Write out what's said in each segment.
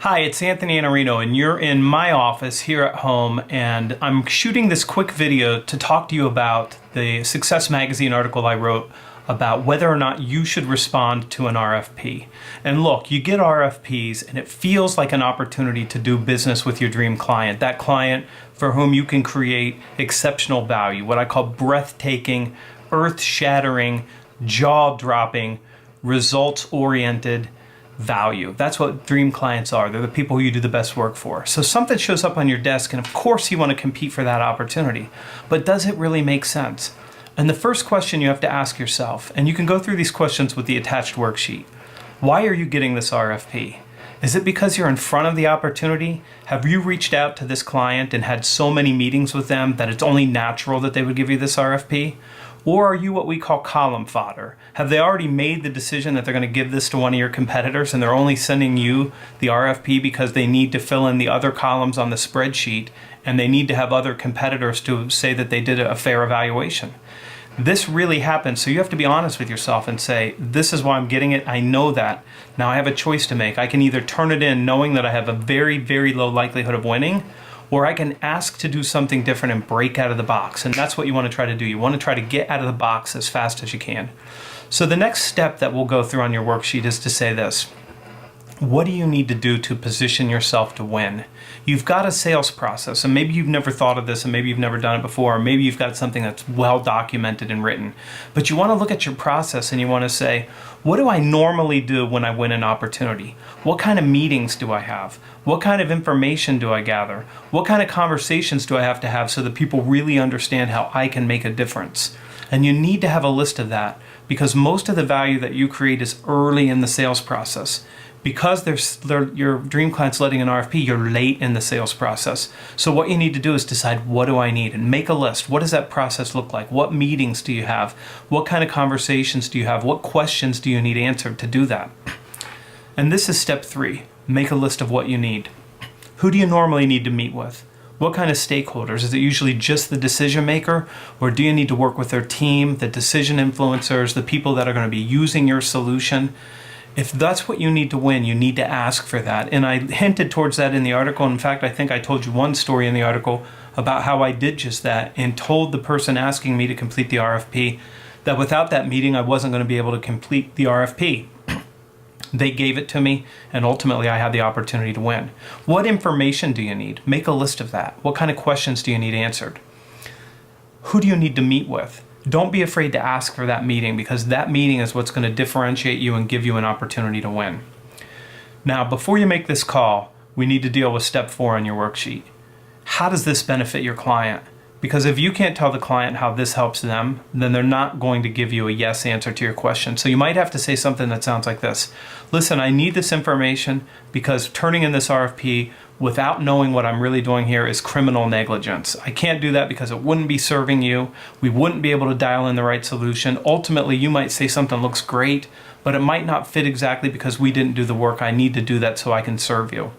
Hi, it's Anthony Iannarino, and you're in my office here at home, and I'm shooting this quick video to talk to you about the Success Magazine article I wrote about whether or not you should respond to an RFP. And look, you get RFPs and it feels like an opportunity to do business with your dream client, that client for whom you can create exceptional value, what I call breathtaking, earth-shattering, jaw-dropping, results-oriented value. That's what dream clients are. They're the people who you do the best work for. So something shows up on your desk and of course you want to compete for that opportunity, but does it really make sense? And the first question you have to ask yourself, and you can go through these questions with the attached worksheet. Why are you getting this RFP? Is it because you're in front of the opportunity? Have you reached out to this client and had so many meetings with them that it's only natural that they would give you this RFP? Or are you what we call column fodder? Have they already made the decision that they're going to give this to one of your competitors and they're only sending you the RFP because they need to fill in the other columns on the spreadsheet and they need to have other competitors to say that they did a fair evaluation? This really happens, so you have to be honest with yourself and say, this is why I'm getting it, I know that. Now I have a choice to make. I can either turn it in knowing that I have a very, very low likelihood of winning, or I can ask to do something different and break out of the box. And that's what you want to try to do. You want to try to get out of the box as fast as you can. So the next step that we'll go through on your worksheet is to say this. What do you need to do to position yourself to win? You've got a sales process, and maybe you've never thought of this, and maybe you've never done it before, or maybe you've got something that's well documented and written. But you want to look at your process and you want to say, what do I normally do when I win an opportunity? What kind of meetings do I have? What kind of information do I gather? What kind of conversations do I have to have so that people really understand how I can make a difference? And you need to have a list of that because most of the value that you create is early in the sales process. Because your dream client's letting an RFP, you're late in the sales process. So what you need to do is decide, what do I need? And make a list. What does that process look like? What meetings do you have? What kind of conversations do you have? What questions do you need answered to do that? And this is step 3. Make a list of what you need. Who do you normally need to meet with? What kind of stakeholders? Is it usually just the decision maker? Or do you need to work with their team, the decision influencers, the people that are going to be using your solution? If that's what you need to win, you need to ask for that. And I hinted towards that in the article. In fact, I think I told you one story in the article about how I did just that and told the person asking me to complete the RFP that without that meeting, I wasn't going to be able to complete the RFP. They gave it to me, and ultimately I had the opportunity to win. What information do you need? Make a list of that. What kind of questions do you need answered? Who do you need to meet with? Don't be afraid to ask for that meeting because that meeting is what's going to differentiate you and give you an opportunity to win. Now, before you make this call, we need to deal with step 4 on your worksheet. How does this benefit your client? Because if you can't tell the client how this helps them, then they're not going to give you a yes answer to your question. So you might have to say something that sounds like this. Listen, I need this information because turning in this RFP without knowing what I'm really doing here is criminal negligence. I can't do that because it wouldn't be serving you. We wouldn't be able to dial in the right solution. Ultimately, you might say something looks great, but it might not fit exactly because we didn't do the work. I need to do that so I can serve you.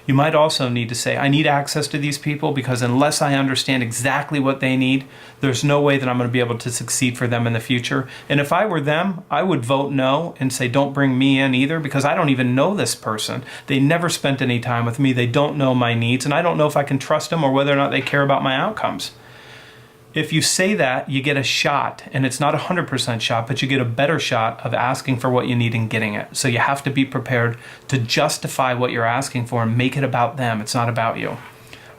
You might also need to say, I need access to these people because unless I understand exactly what they need, there's no way that I'm going to be able to succeed for them in the future. And if I were them, I would vote no and say, don't bring me in either because I don't even know this person. They never spent any time with me. They don't know my needs, and I don't know if I can trust them or whether or not they care about my outcomes. If you say that, you get a shot, and it's not a 100% shot, but you get a better shot of asking for what you need and getting it. So you have to be prepared to justify what you're asking for and make it about them. It's not about you.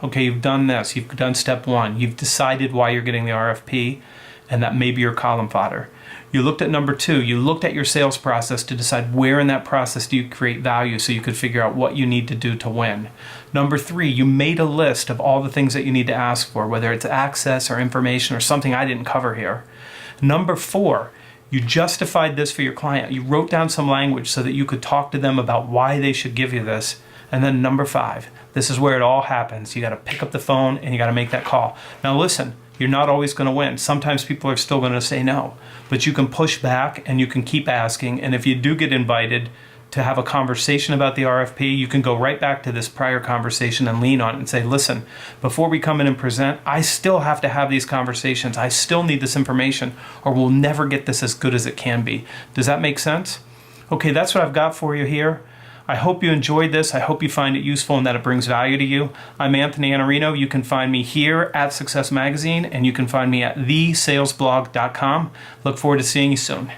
Okay, you've done this. You've done step 1. You've decided why you're getting the RFP, and that may be your column fodder. You looked at number 2. You looked at your sales process to decide where in that process do you create value so you could figure out what you need to do to win. Number 3, you made a list of all the things that you need to ask for, whether it's access or information or something I didn't cover here. Number 4, you justified this for your client. You wrote down some language so that you could talk to them about why they should give you this. And then number 5, this is where it all happens. You got to pick up the phone and you got to make that call. Now listen, you're not always going to win. Sometimes people are still going to say no, but you can push back and you can keep asking. And if you do get invited to have a conversation about the RFP, you can go right back to this prior conversation and lean on it and say, listen, before we come in and present, I still have to have these conversations. I still need this information or we'll never get this as good as it can be. Does that make sense? Okay, that's what I've got for you here. I hope you enjoyed this. I hope you find it useful and that it brings value to you. I'm Anthony Iannarino. You can find me here at Success Magazine, and you can find me at thesalesblog.com. Look forward to seeing you soon.